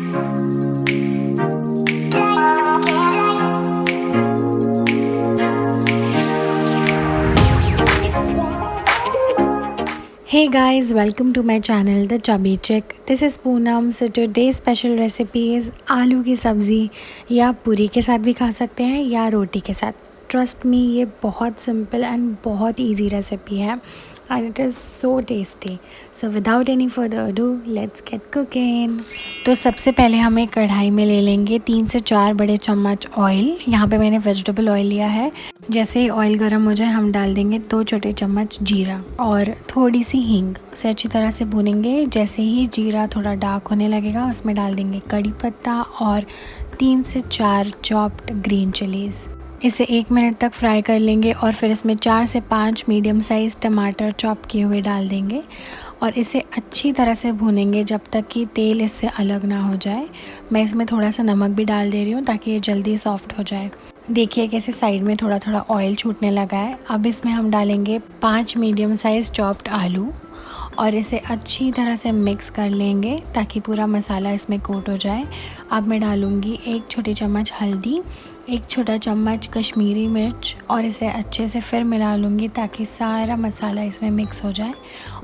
Hey guys, welcome to my channel The Chubby Chick. This is Poonam. So today's special recipe is आलू की सब्ज़ी। या पूरी के साथ भी खा सकते हैं या रोटी के साथ। ट्रस्ट मी, ये बहुत सिंपल एंड बहुत इजी रेसिपी है and it is so tasty. So without any further ado, let's get cooking. तो सबसे पहले हमें कढ़ाई में ले लेंगे 3 से 4 बड़े चम्मच ऑयल। यहाँ पे मैंने वेजिटेबल ऑयल लिया है। जैसे ही ऑयल गर्म हो जाए हम डाल देंगे 2 छोटे चम्मच जीरा और थोड़ी सी हींग। उसे अच्छी तरह से भूनेंगे। जैसे ही जीरा थोड़ा डार्क होने लगेगा उसमें डाल देंगे कड़ी पत्ता और 3 से 4 चॉप्ड ग्रीन चिलीज़। इसे 1 मिनट तक फ्राई कर लेंगे और फिर इसमें 4 से 5 मीडियम साइज़ टमाटर चॉप किए हुए डाल देंगे और इसे अच्छी तरह से भूनेंगे जब तक कि तेल इससे अलग ना हो जाए। मैं इसमें थोड़ा सा नमक भी डाल दे रही हूँ ताकि ये जल्दी सॉफ्ट हो जाए। देखिए कैसे साइड में थोड़ा थोड़ा ऑयल छूटने लगा है। अब इसमें हम डालेंगे 5 मीडियम साइज़ चॉप्ड आलू और इसे अच्छी तरह से मिक्स कर लेंगे ताकि पूरा मसाला इसमें कोट हो जाए। अब मैं डालूँगी 1 छोटी चम्मच हल्दी, 1 छोटा चम्मच कश्मीरी मिर्च और इसे अच्छे से फिर मिला लूँगी ताकि सारा मसाला इसमें मिक्स हो जाए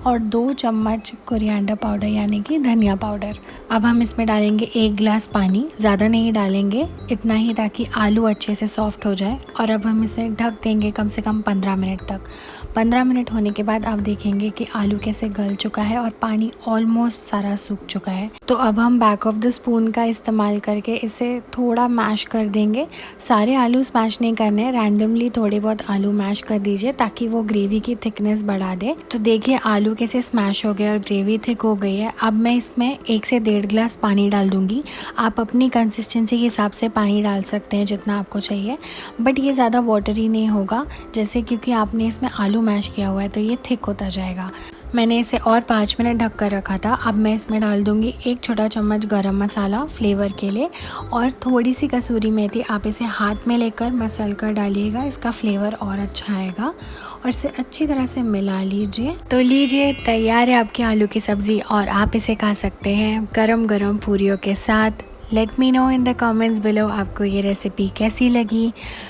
और 2 चम्मच कोरिएंडर पाउडर यानी कि धनिया पाउडर। अब हम इसमें डालेंगे 1 गिलास पानी, ज़्यादा नहीं डालेंगे, इतना ही ताकि आलू अच्छे से सॉफ्ट हो जाए। और अब हम इसे ढक देंगे कम से कम 15 मिनट तक। 15 मिनट होने के बाद आप देखेंगे कि आलू कैसे गल चुका है और पानी ऑलमोस्ट सारा सूख चुका है। तो अब हम बैक ऑफ द स्पून का इस्तेमाल करके इसे थोड़ा मैश कर देंगे। सारे आलू स्मैश नहीं करने, रैंडमली थोड़े बहुत आलू मैश कर दीजिए ताकि वो ग्रेवी की थिकनेस बढ़ा दे। तो देखिए आलू कैसे स्मैश हो गए और ग्रेवी थिक हो गई है। अब मैं इसमें 1 से 1.5 गिलास पानी डाल दूँगी। आप अपनी कंसिस्टेंसी के हिसाब से पानी डाल सकते हैं जितना आपको चाहिए, बट ये ज़्यादा वाटरी नहीं होगा जैसे, क्योंकि आपने इसमें आलू मैश किया हुआ है तो ये थिक होता जाएगा। मैंने इसे और 5 मिनट ढक कर रखा था। अब मैं इसमें डाल दूँगी 1 छोटा चम्मच गरम मसाला फ्लेवर के लिए और थोड़ी सी कसूरी मेथी। आप इसे हाथ में लेकर मसल कर डालिएगा, इसका फ्लेवर और अच्छा आएगा। और इसे अच्छी तरह से मिला लीजिए। तो लीजिए, तैयार है आपकी आलू की सब्ज़ी और आप इसे खा सकते हैं गरम गरम पूरियों के साथ। Let me know in the comments below आपको ये रेसिपी कैसी लगी।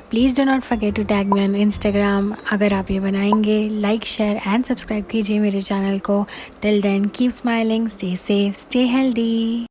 Please do not forget to tag me on Instagram. अगर आप ये बनाएंगे, लाइक शेयर एंड सब्सक्राइब कीजिए मेरे चैनल को। Till then keep smiling, stay safe, stay healthy.